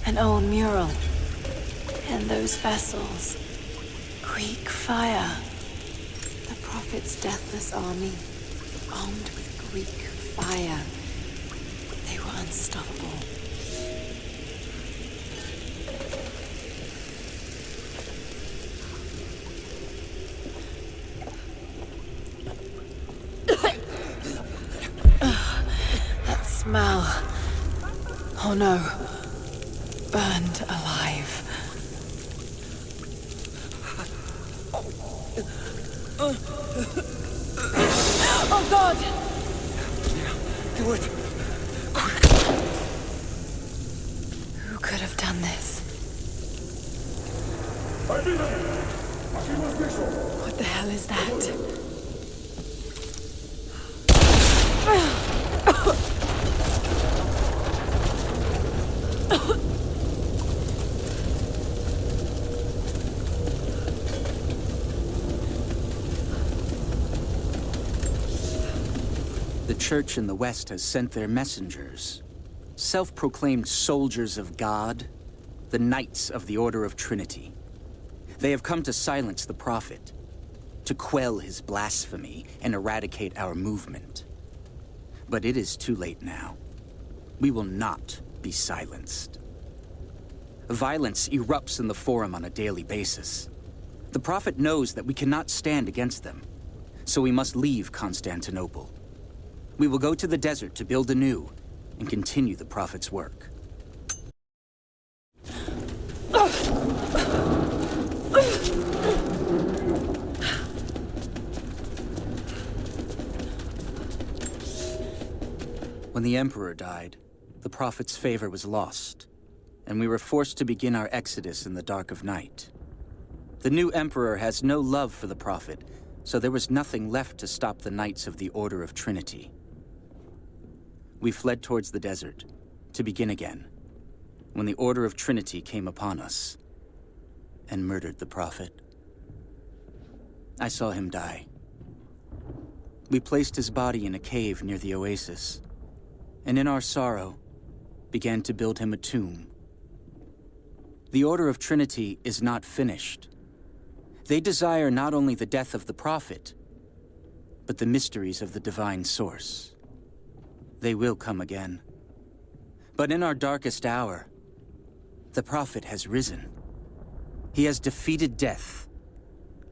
An old mural. And those vessels. Greek fire. The Prophet's deathless army, armed with Greek fire. They were unstoppable. That smell. Oh no. Burned alive. Oh God! Do it! Who could have done this? What the hell is that? The Church in the West has sent their messengers, self-proclaimed soldiers of God, the Knights of the Order of Trinity. They have come to silence the Prophet, to quell his blasphemy and eradicate our movement. But it is too late now. We will not be silenced. Violence erupts in the Forum on a daily basis. The Prophet knows that we cannot stand against them, so we must leave Constantinople. We will go to the desert to build anew and continue the Prophet's work. When the Emperor died, the Prophet's favor was lost, and we were forced to begin our exodus in the dark of night. The new Emperor has no love for the Prophet, so there was nothing left to stop the Knights of the Order of Trinity. We fled towards the desert, to begin again, when the Order of Trinity came upon us and murdered the Prophet. I saw him die. We placed his body in a cave near the oasis, and in our sorrow, began to build him a tomb. The Order of Trinity is not finished. They desire not only the death of the Prophet, but the mysteries of the divine source. They will come again. But in our darkest hour, the Prophet has risen. He has defeated death,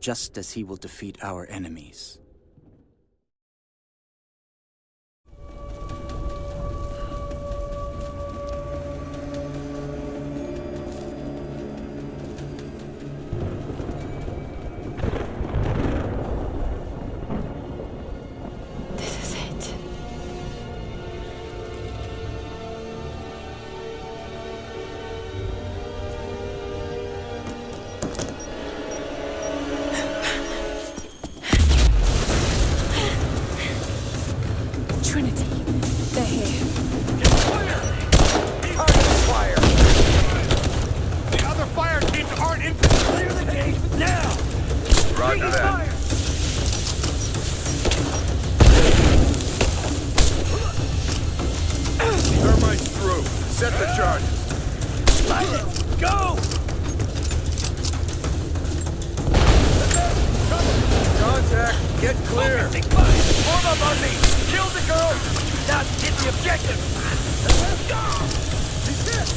just as he will defeat our enemies. This is it. Trinity, they're here. Target fire! The other fire teams aren't in. Clear the gate now! Roger that. Thermite through. Set the charges. Silence! Go! Contact. Get clear. Focusing fire! Form up on me! Kill the girl! Now get the objective! Let's go! She's hit!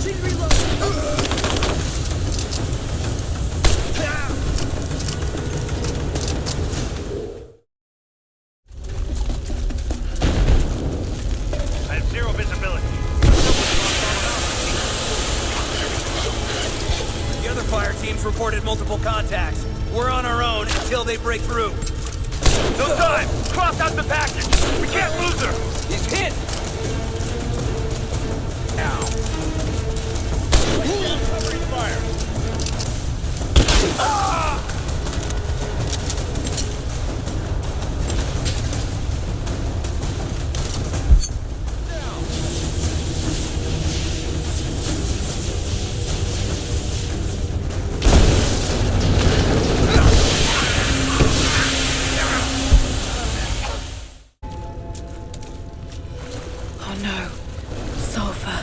She's reloading! I have zero visibility. The other fire teams reported multiple contacts. We're on our own until they break through. No time! Cross out the package! We can't lose her! He's hit! Now! Covering fire! Ah! sulfur.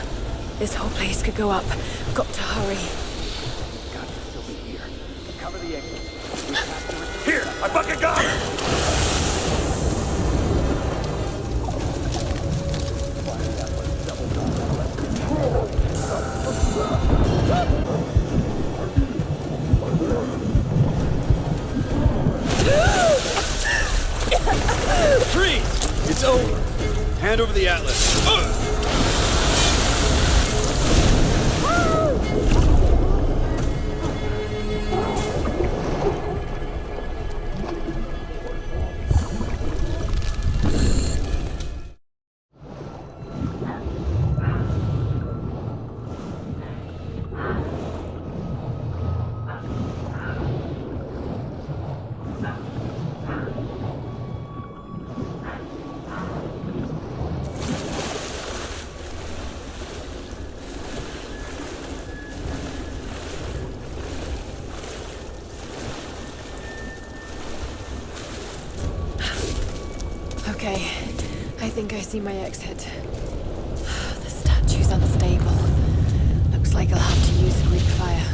This whole place could go up. Got to hurry. Guns are still in here. Cover the exit. We have to... Here! I fucking got her! Freeze! It's over. Hand over the atlas. Okay, I think I see my exit. The statue's unstable. Looks like I'll have to use Greek fire.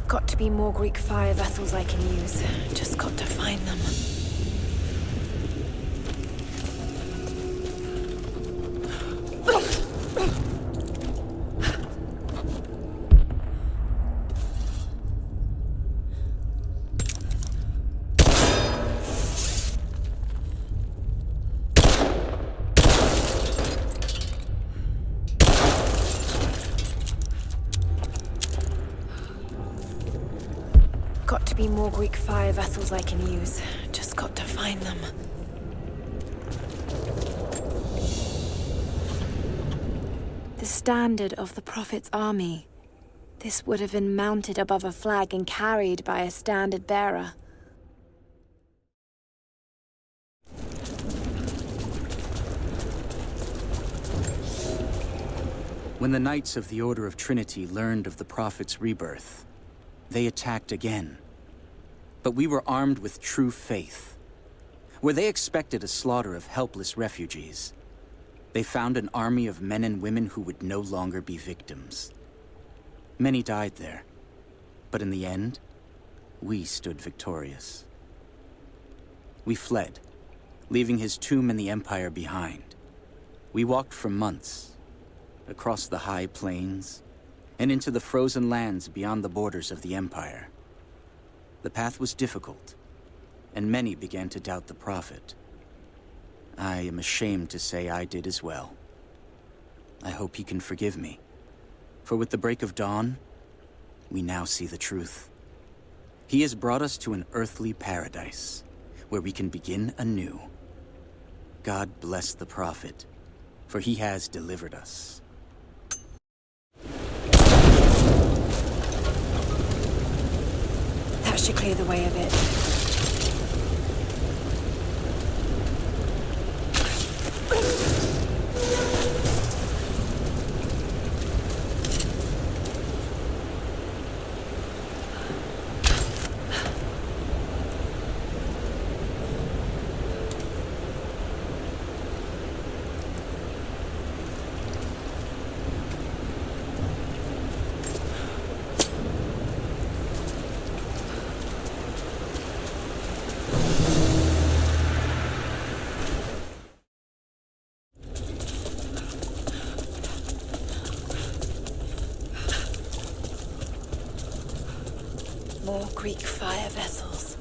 Got to be more Greek fire vessels I can use. Just got to find them. Got to be more Greek fire vessels I can use. Just got to find them. The standard of the Prophet's army. This would have been mounted above a flag and carried by a standard bearer. When the Knights of the Order of Trinity learned of the Prophet's rebirth, they attacked again. But we were armed with true faith. Where they expected a slaughter of helpless refugees, they found an army of men and women who would no longer be victims. Many died there, but in the end, we stood victorious. We fled, leaving his tomb and the Empire behind. We walked for months, across the high plains, and into the frozen lands beyond the borders of the Empire. The path was difficult, and many began to doubt the Prophet. I am ashamed to say I did as well. I hope he can forgive me. For with the break of dawn, we now see the truth. He has brought us to an earthly paradise, where we can begin anew. God bless the Prophet, for he has delivered us. That should clear the way a bit. More Greek fire vessels.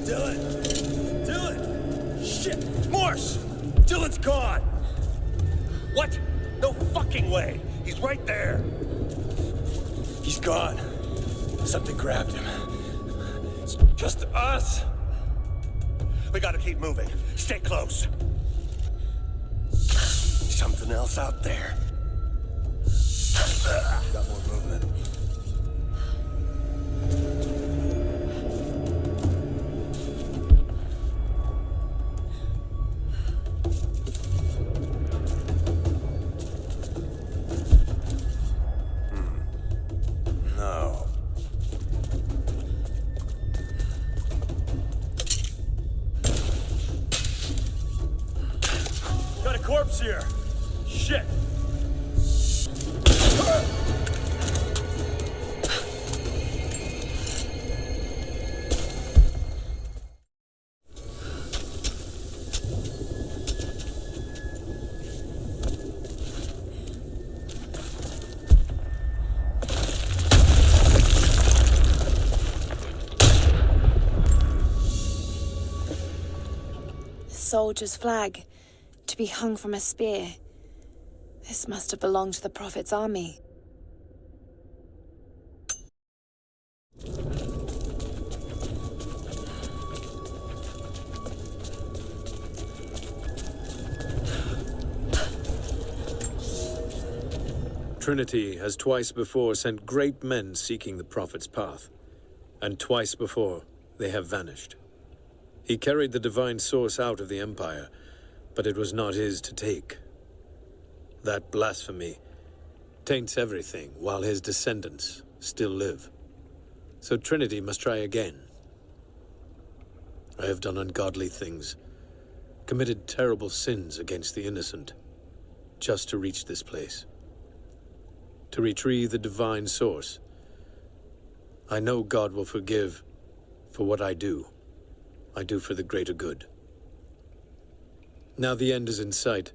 Dylan! Shit! Morse! Dylan's gone! What? No fucking way! He's right there! He's gone. Something grabbed him. It's just us! We gotta keep moving. Stay close. Something else out there. Got more movement. No. Got a corpse here. Shit. Soldier's flag, to be hung from a spear. This must have belonged to the Prophet's army. Trinity has twice before sent great men seeking the Prophet's path, and twice before they have vanished. He carried the divine source out of the Empire, but it was not his to take. That blasphemy taints everything while his descendants still live. So Trinity must try again. I have done ungodly things, committed terrible sins against the innocent, just to reach this place. To retrieve the divine source. I know God will forgive for what I do. I do for the greater good. Now the end is in sight.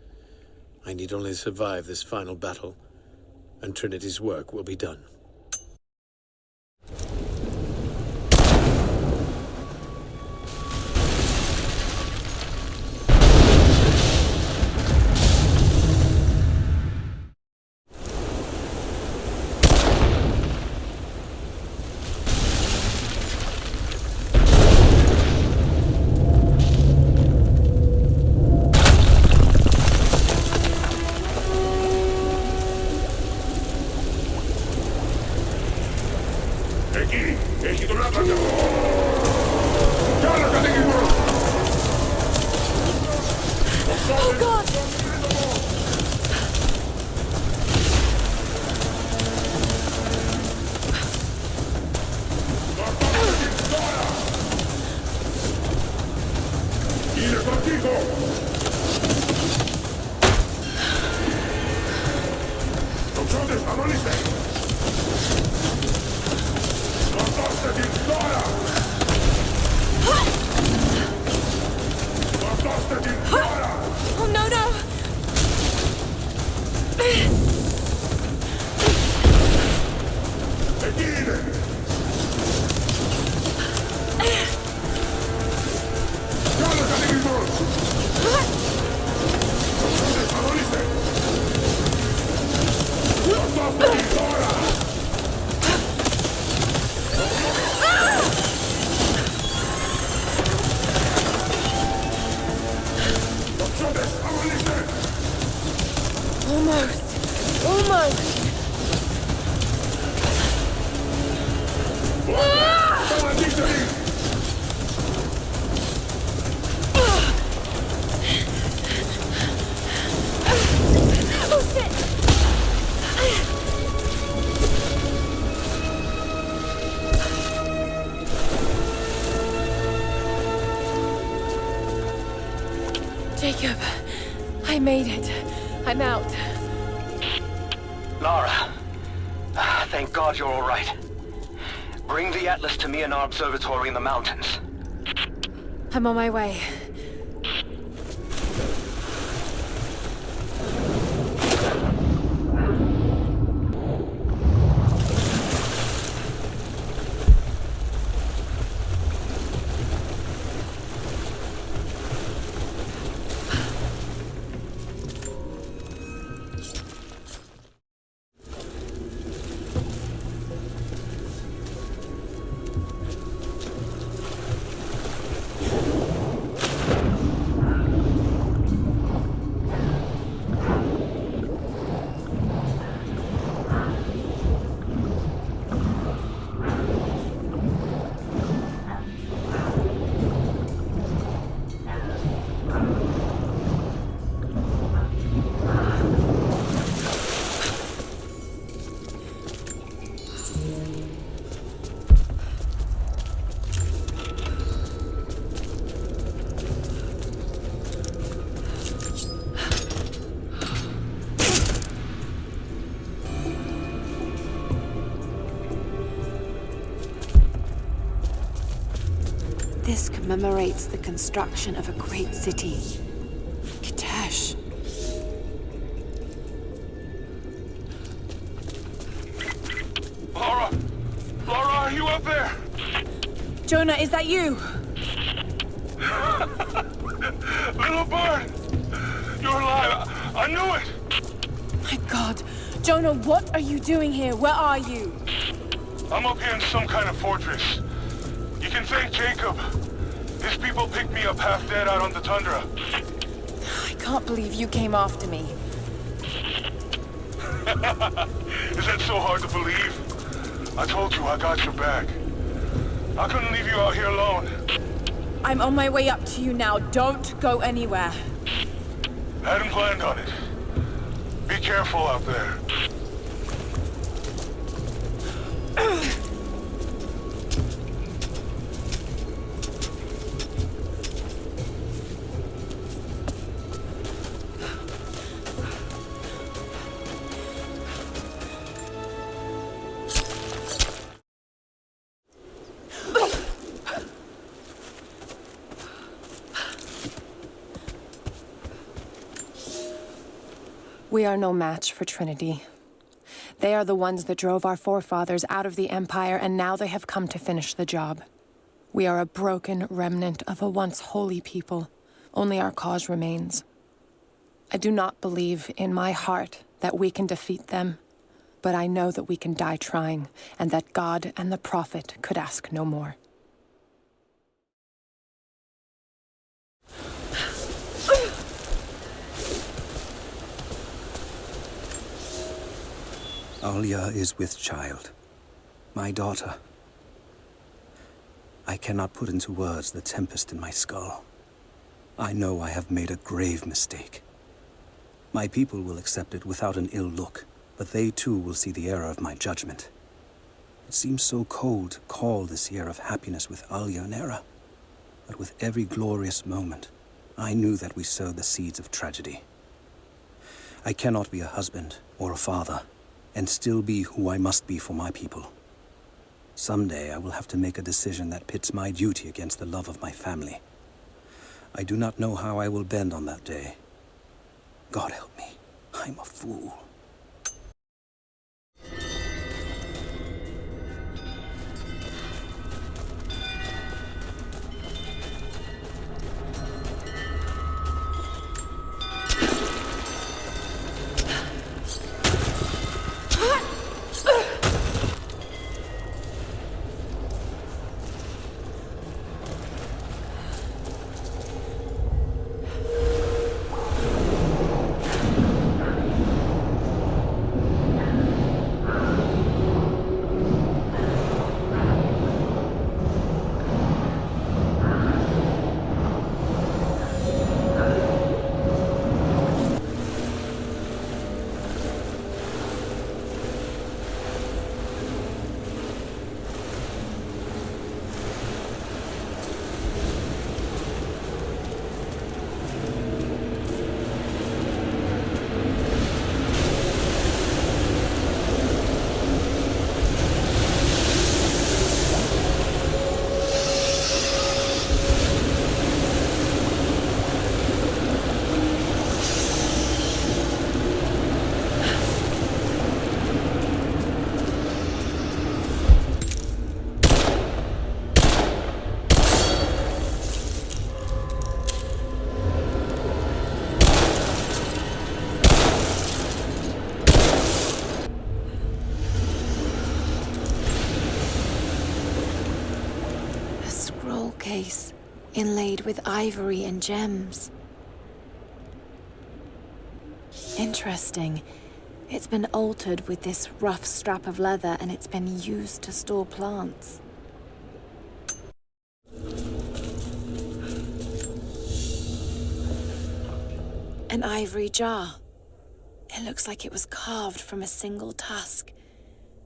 I need only survive this final battle, and Trinity's work will be done. Oh, God! Oh, no, no! Almost. Almost. Oh, shit! Jacob, I made it. I'm out. Lara, thank God you're all right. Bring the Atlas to me in our observatory in the mountains. I'm on my way. This commemorates the construction of a great city. Kitesh. Lara! Lara, are you up there? Jonah, is that you? Little bird! You're alive! I knew it! My God. Jonah, what are you doing here? Where are you? I'm up here in some kind of fortress. You can thank Jacob. His people picked me up half dead out on the tundra. I can't believe you came after me. Is that so hard to believe? I told you I got your back. I couldn't leave you out here alone. I'm on my way up to you now. Don't go anywhere. I hadn't planned on it. Be careful out there. We are no match for Trinity. They are the ones that drove our forefathers out of the Empire, and now they have come to finish the job. We are a broken remnant of a once holy people. Only our cause remains. I do not believe in my heart that we can defeat them, but I know that we can die trying, and that God and the Prophet could ask no more. Alia is with child. My daughter. I cannot put into words the tempest in my skull. I know I have made a grave mistake. My people will accept it without an ill look, but they too will see the error of my judgment. It seems so cold to call this year of happiness with Alia an error, but with every glorious moment, I knew that we sowed the seeds of tragedy. I cannot be a husband or a father, and still be who I must be for my people. Someday I will have to make a decision that pits my duty against the love of my family. I do not know how I will bend on that day. God help me, I'm a fool. Case, inlaid with ivory and gems. Interesting. It's been altered with this rough strap of leather, and it's been used to store plants. An ivory jar. It looks like it was carved from a single tusk.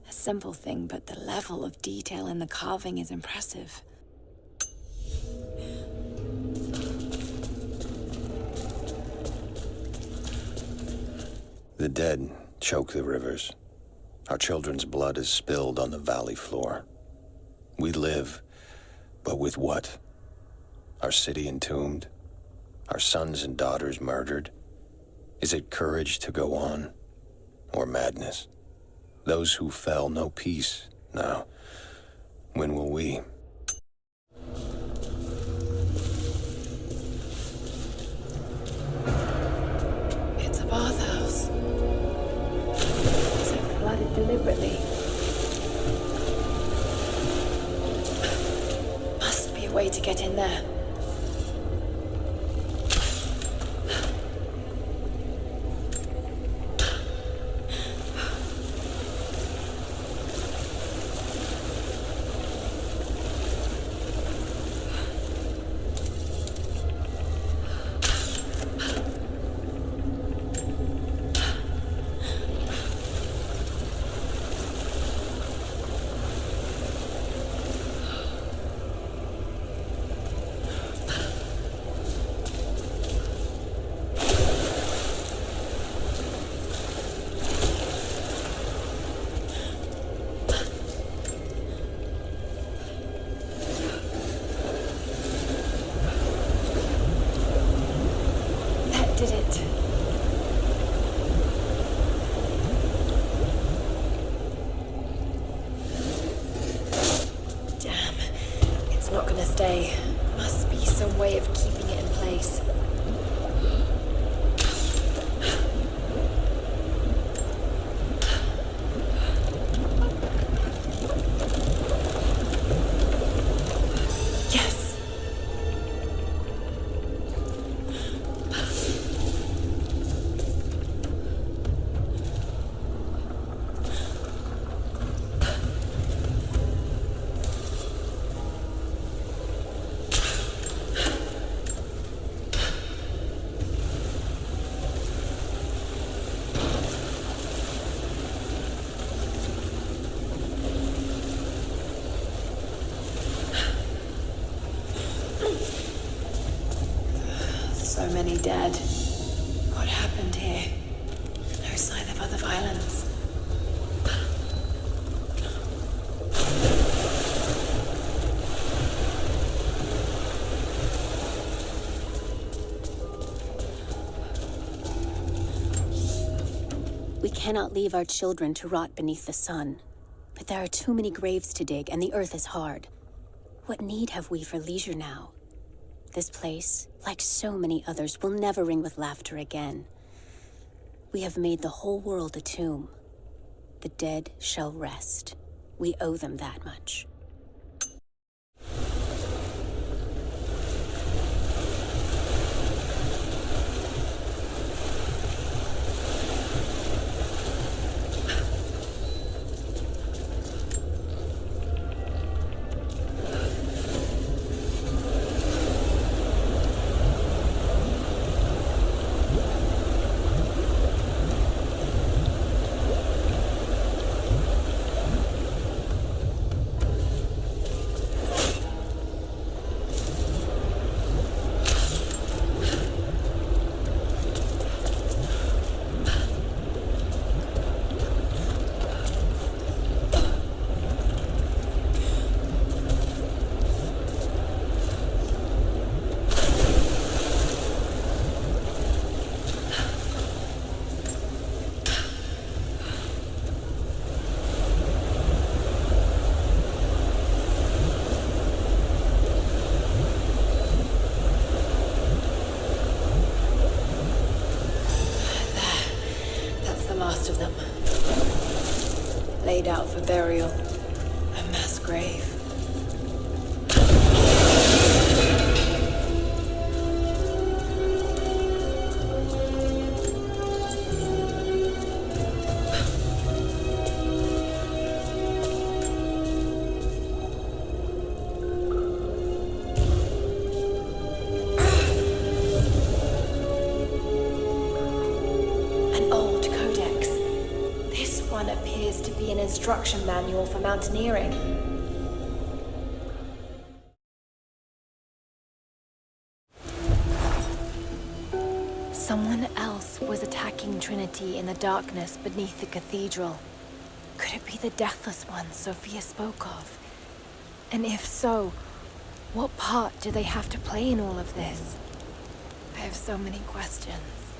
A simple thing, but the level of detail in the carving is impressive. The dead choke the rivers. Our children's blood is spilled on the valley floor. We live, but with what? Our city entombed? Our sons and daughters murdered? Is it courage to go on? Or madness? Those who fell know peace now. When will we? It's a bathhouse. Is it flooded deliberately? Must be a way to get in there. Must be some way of keeping it in place. Yes. dead. What happened here? No sign of other violence. We cannot leave our children to rot beneath the sun. But there are too many graves to dig, and the earth is hard. What need have we for leisure now? This place, like so many others, will never ring with laughter again. We have made the whole world a tomb. The dead shall rest. We owe them that much. Last of them. Laid out for burial. A mass grave. Appears to be an instruction manual for mountaineering. Someone else was attacking Trinity in the darkness beneath the cathedral. Could it be the Deathless Ones Sophia spoke of? And if so, what part do they have to play in all of this? I have so many questions.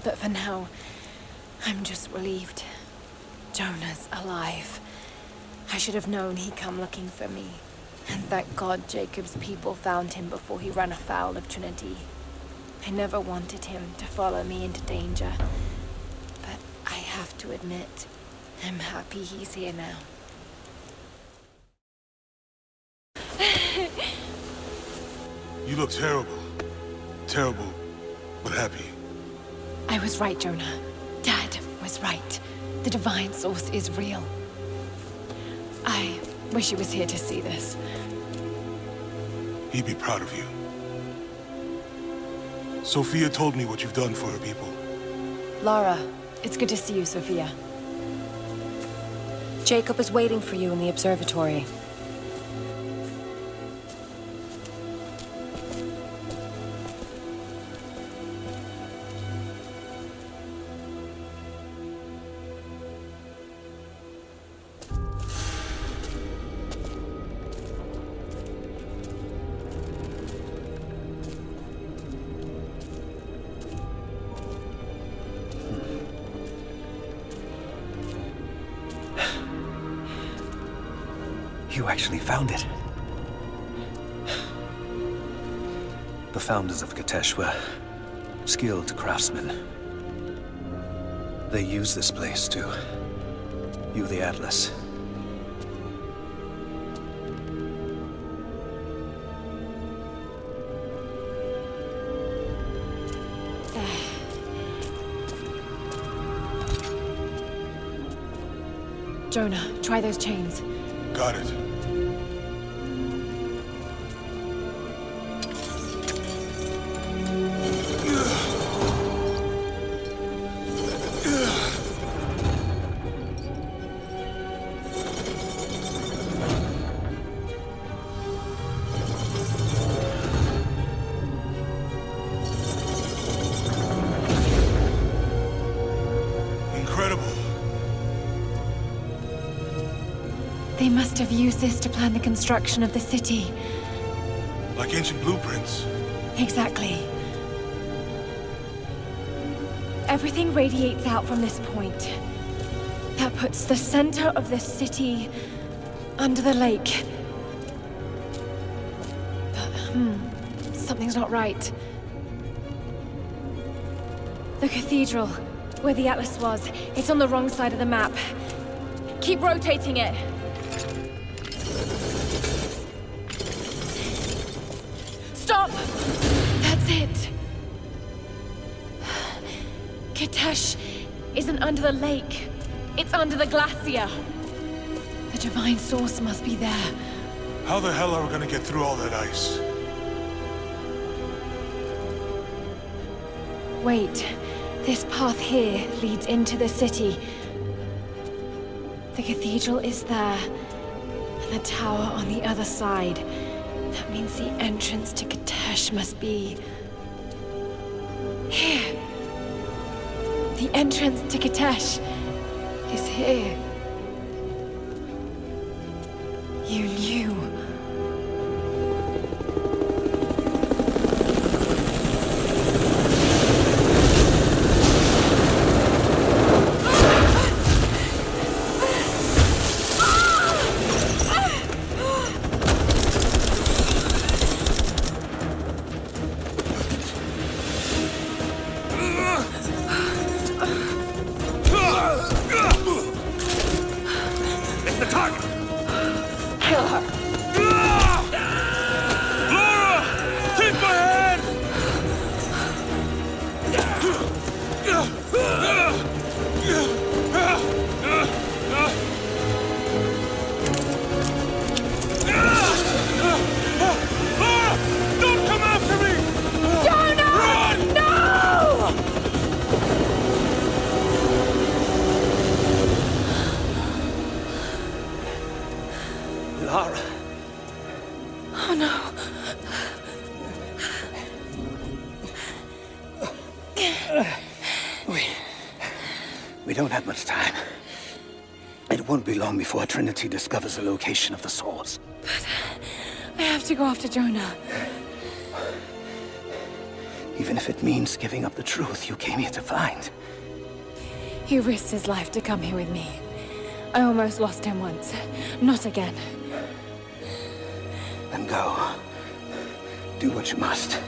But for now, I'm just relieved. Jonah's alive. I should have known he'd come looking for me. And thank God Jacob's people found him before he ran afoul of Trinity. I never wanted him to follow me into danger. But I have to admit, I'm happy he's here now. You look terrible. Terrible, but happy. I was right, Jonah. Dad was right. The divine source is real. I wish he was here to see this. He'd be proud of you. Sophia told me what you've done for her people. Lara, it's good to see you, Sophia. Jacob is waiting for you in the observatory. You actually found it. The founders of Katesh were skilled craftsmen. They used this place to view the Atlas. Jonah, try those chains. Got it. They must have used this to plan the construction of the city. Like ancient blueprints. Exactly. Everything radiates out from this point. That puts the center of the city under the lake. But, something's not right. The cathedral, where the Atlas was, it's on the wrong side of the map. Keep rotating it. Stop! That's it. Kitesh isn't under the lake. It's under the glacier. The divine source must be there. How the hell are we gonna get through all that ice? Wait. This path here leads into the city. The cathedral is there, and the tower on the other side. That means the entrance to Kitesh must be... here. The entrance to Kitesh is here. You knew. We don't have much time. It won't be long before Trinity discovers the location of the source. But I have to go after Jonah. Even if it means giving up the truth you came here to find. He risked his life to come here with me. I almost lost him once. Not again. Then go. Do what you must.